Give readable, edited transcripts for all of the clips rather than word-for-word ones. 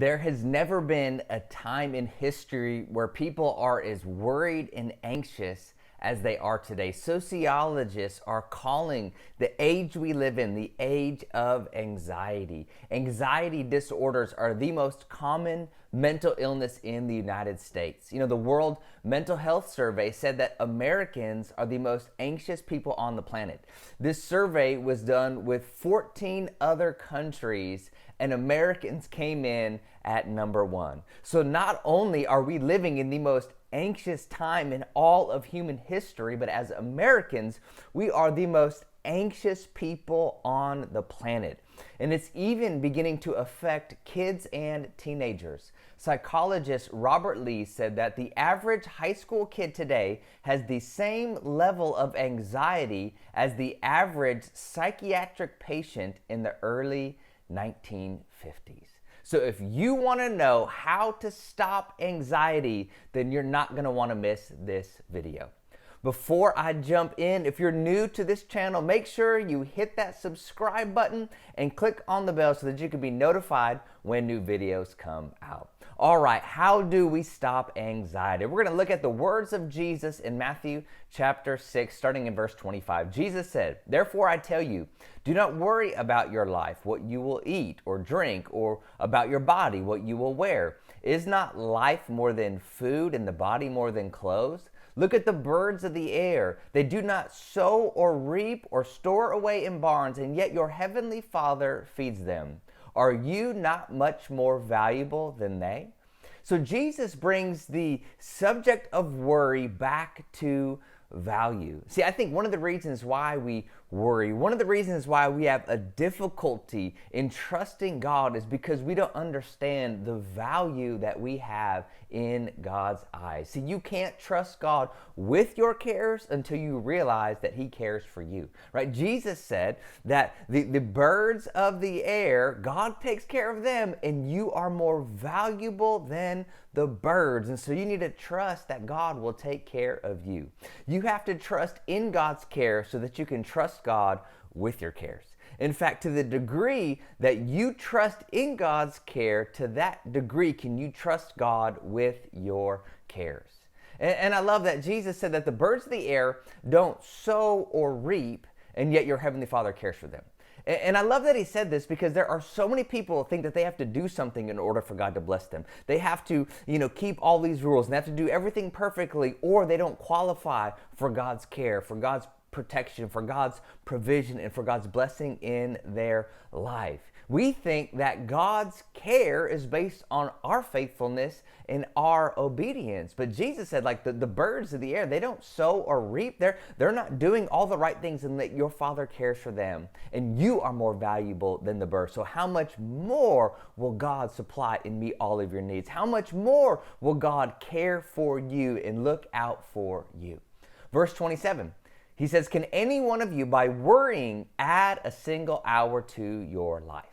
There has never been a time in history where people are as worried and anxious as they are today. Sociologists are calling the age we live in the age of anxiety. Anxiety disorders are the most common mental illness in the United States. The World Mental Health Survey said that Americans are the most anxious people on the planet. This survey was done with 14 other countries, and Americans came in at number one. So not only are we living in the most anxious time in all of human history, but as Americans, we are the most anxious people on the planet. And it's even beginning to affect kids and teenagers. Psychologist Robert Lee said that the average high school kid today has the same level of anxiety as the average psychiatric patient in the early 1950s. So if you want to know how to stop anxiety, then you're not going to want to miss this video. Before I jump in, if you're new to this channel, make sure you hit that subscribe button and click on the bell so that you can be notified when new videos come out. All right, how do we stop anxiety? We're going to look at the words of Jesus in Matthew chapter 6, starting in verse 25. Jesus said, "Therefore I tell you, do not worry about your life, what you will eat or drink, or about your body, what you will wear. Is not life more than food and the body more than clothes? Look at the birds of the air. They do not sow or reap or store away in barns, and yet your heavenly Father feeds them. Are you not much more valuable than they?" So Jesus brings the subject of worry back to value. See, I think one of the reasons why we worry, one of the reasons why we have a difficulty in trusting God is because we don't understand the value that we have in God's eyes. See, you can't trust God with your cares until you realize that He cares for you, right? Jesus said that the birds of the air, God takes care of them, and you are more valuable than the birds. And so you need to trust that God will take care of you. You have to trust in God's care so that you can trust God with your cares. In fact, to the degree that you trust in God's care, to that degree can you trust God with your cares. And I love that Jesus said that the birds of the air don't sow or reap, and yet your heavenly Father cares for them. And I love that he said this because there are so many people who think that they have to do something in order for God to bless them. They have to, keep all these rules and they have to do everything perfectly, or they don't qualify for God's care, for God's protection, for God's provision, and for God's blessing in their life. We think that God's care is based on our faithfulness and our obedience. But Jesus said, like the birds of the air, they don't sow or reap. They're not doing all the right things, and that your Father cares for them. And you are more valuable than the birds. So how much more will God supply and meet all of your needs? How much more will God care for you and look out for you? Verse 27. He says, "Can any one of you, by worrying, add a single hour to your life?"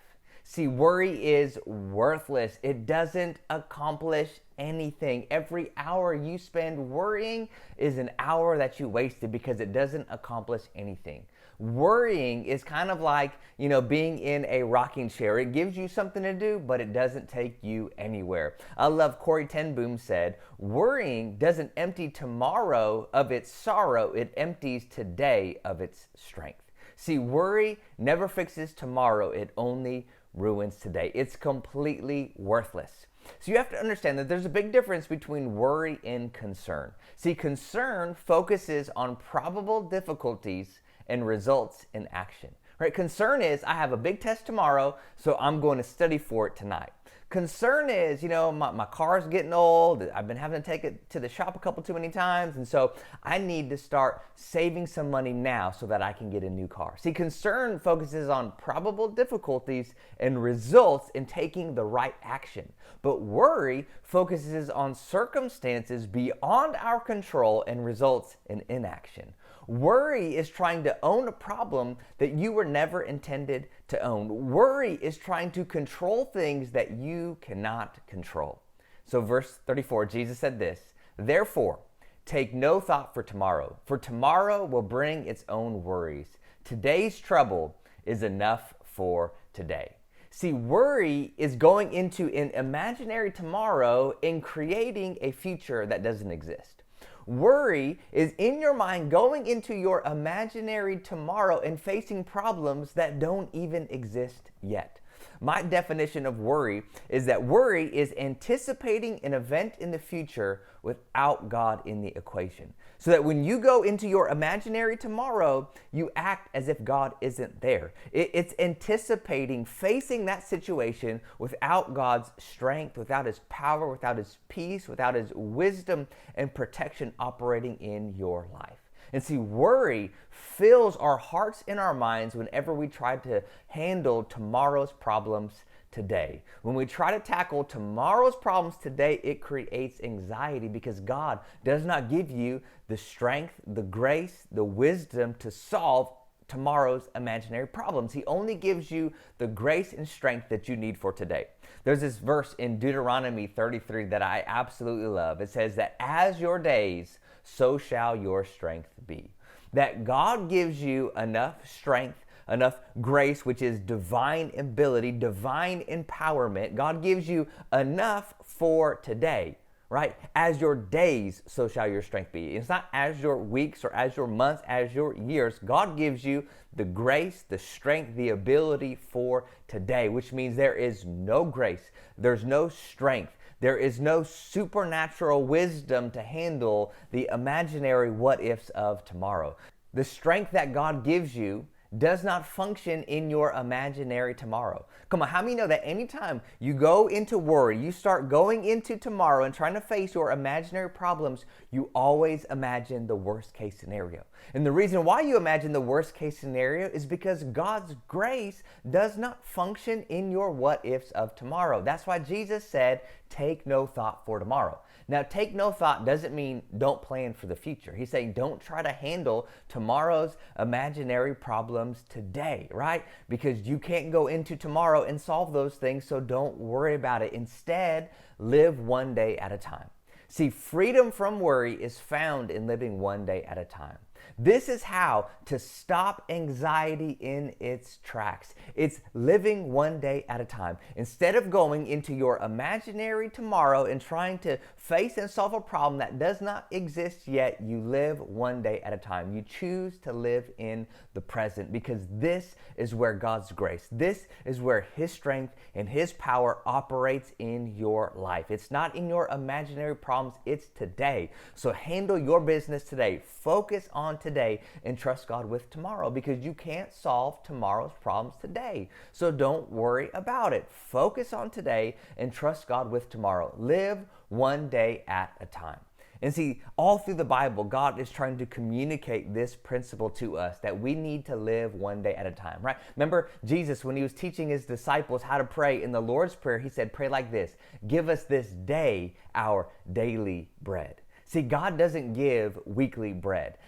See, worry is worthless. It doesn't accomplish anything. Every hour you spend worrying is an hour that you wasted because it doesn't accomplish anything. Worrying is kind of like, being in a rocking chair. It gives you something to do, but it doesn't take you anywhere. I love Corrie ten Boom said, "Worrying doesn't empty tomorrow of its sorrow. It empties today of its strength." See, worry never fixes tomorrow. It only ruins today. It's completely worthless. So you have to understand that there's a big difference between worry and concern. See, concern focuses on probable difficulties and results in action. Right? Concern is, I have a big test tomorrow, so I'm going to study for it tonight. Concern is, my car's getting old. I've been having to take it to the shop a couple too many times, and so I need to start saving some money now so that I can get a new car. See, concern focuses on probable difficulties and results in taking the right action. But worry focuses on circumstances beyond our control and results in inaction. Worry is trying to own a problem that you were never intended to own. Worry is trying to control things that you cannot control. So verse 34, Jesus said this, "Therefore, take no thought for tomorrow will bring its own worries. Today's trouble is enough for today." See, worry is going into an imaginary tomorrow and creating a future that doesn't exist. Worry is in your mind going into your imaginary tomorrow and facing problems that don't even exist yet. My definition of worry is that worry is anticipating an event in the future without God in the equation. So that when you go into your imaginary tomorrow, you act as if God isn't there. It's anticipating facing that situation without God's strength, without His power, without His peace, without His wisdom and protection operating in your life. And see, worry fills our hearts and our minds whenever we try to handle tomorrow's problems today. When we try to tackle tomorrow's problems today, it creates anxiety because God does not give you the strength, the grace, the wisdom to solve tomorrow's imaginary problems. He only gives you the grace and strength that you need for today. There's this verse in Deuteronomy 33 that I absolutely love. It says that as your days, so shall your strength be. That God gives you enough strength, enough grace, which is divine ability, divine empowerment. God gives you enough for today, right? As your days, so shall your strength be. It's not as your weeks or as your months, as your years. God gives you the grace, the strength, the ability for today, which means there is no grace, there's no strength, there is no supernatural wisdom to handle the imaginary what ifs of tomorrow. The strength that God gives you does not function in your imaginary tomorrow. Come on, how many know that anytime you go into worry, you start going into tomorrow and trying to face your imaginary problems, you always imagine the worst case scenario. And the reason why you imagine the worst case scenario is because God's grace does not function in your what ifs of tomorrow. That's why Jesus said, take no thought for tomorrow. Now, take no thought doesn't mean don't plan for the future. He's saying don't try to handle tomorrow's imaginary problems today, right? Because you can't go into tomorrow and solve those things, so don't worry about it. Instead, live one day at a time. See, freedom from worry is found in living one day at a time. This is how to stop anxiety in its tracks. It's living one day at a time. Instead of going into your imaginary tomorrow and trying to face and solve a problem that does not exist yet, you live one day at a time. You choose to live in the present because this is where God's grace, this is where His strength and His power operates in your life. It's not in your imaginary problems, it's today. So handle your business today. Focus on today and trust God with tomorrow because you can't solve tomorrow's problems today. So don't worry about it. Focus on today and trust God with tomorrow. Live one day at a time. And see, all through the Bible, God is trying to communicate this principle to us that we need to live one day at a time, right? Remember Jesus, when He was teaching His disciples how to pray in the Lord's Prayer, He said, pray like this, give us this day our daily bread. See, God doesn't give weekly bread.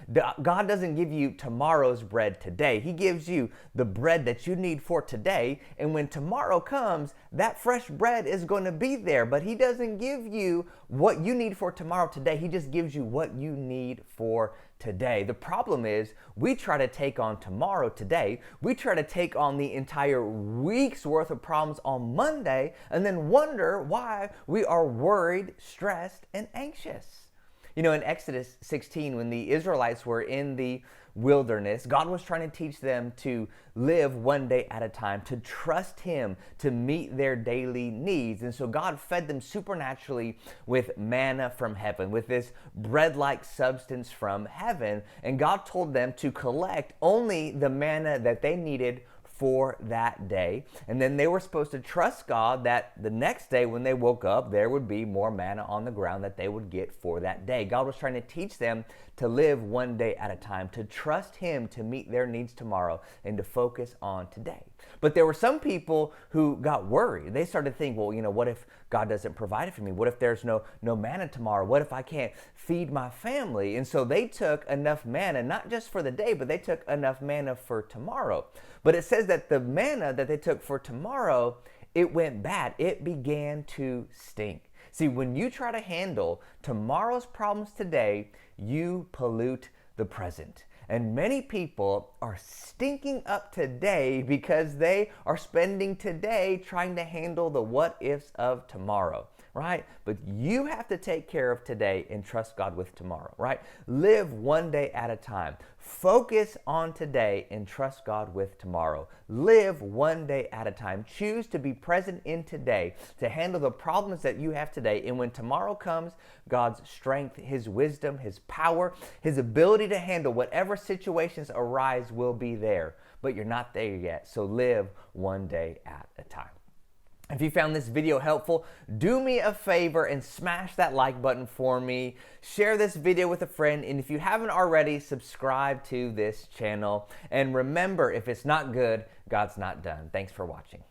God doesn't give you tomorrow's bread today. He gives you the bread that you need for today. And when tomorrow comes, that fresh bread is going to be there. But He doesn't give you what you need for tomorrow today. He just gives you what you need for today. The problem is we try to take on tomorrow today. We try to take on the entire week's worth of problems on Monday and then wonder why we are worried, stressed, and anxious. You know, in Exodus 16, when the Israelites were in the wilderness, God was trying to teach them to live one day at a time, to trust Him to meet their daily needs. And so God fed them supernaturally with manna from heaven, with this bread-like substance from heaven. And God told them to collect only the manna that they needed for that day. And then they were supposed to trust God that the next day when they woke up, there would be more manna on the ground that they would get for that day. God was trying to teach them to live one day at a time, to trust Him to meet their needs tomorrow and to focus on today. But there were some people who got worried. They started to think, well, you know, what if God doesn't provide it for me? What if there's no manna tomorrow? What if I can't feed my family? And so they took enough manna, not just for the day, but they took enough manna for tomorrow. But it says that the manna that they took for tomorrow, it went bad. It began to stink. See, when you try to handle tomorrow's problems today, you pollute the present. And many people are stinking up today because they are spending today trying to handle the what ifs of tomorrow, right? But you have to take care of today and trust God with tomorrow, right? Live one day at a time. Focus on today and trust God with tomorrow. Live one day at a time. Choose to be present in today to handle the problems that you have today. And when tomorrow comes, God's strength, His wisdom, His power, His ability to handle whatever situations arise will be there. But you're not there yet. So live one day at a time. If you found this video helpful, do me a favor and smash that like button for me. Share this video with a friend, and if you haven't already, subscribe to this channel. And remember, if it's not good, God's not done. Thanks for watching.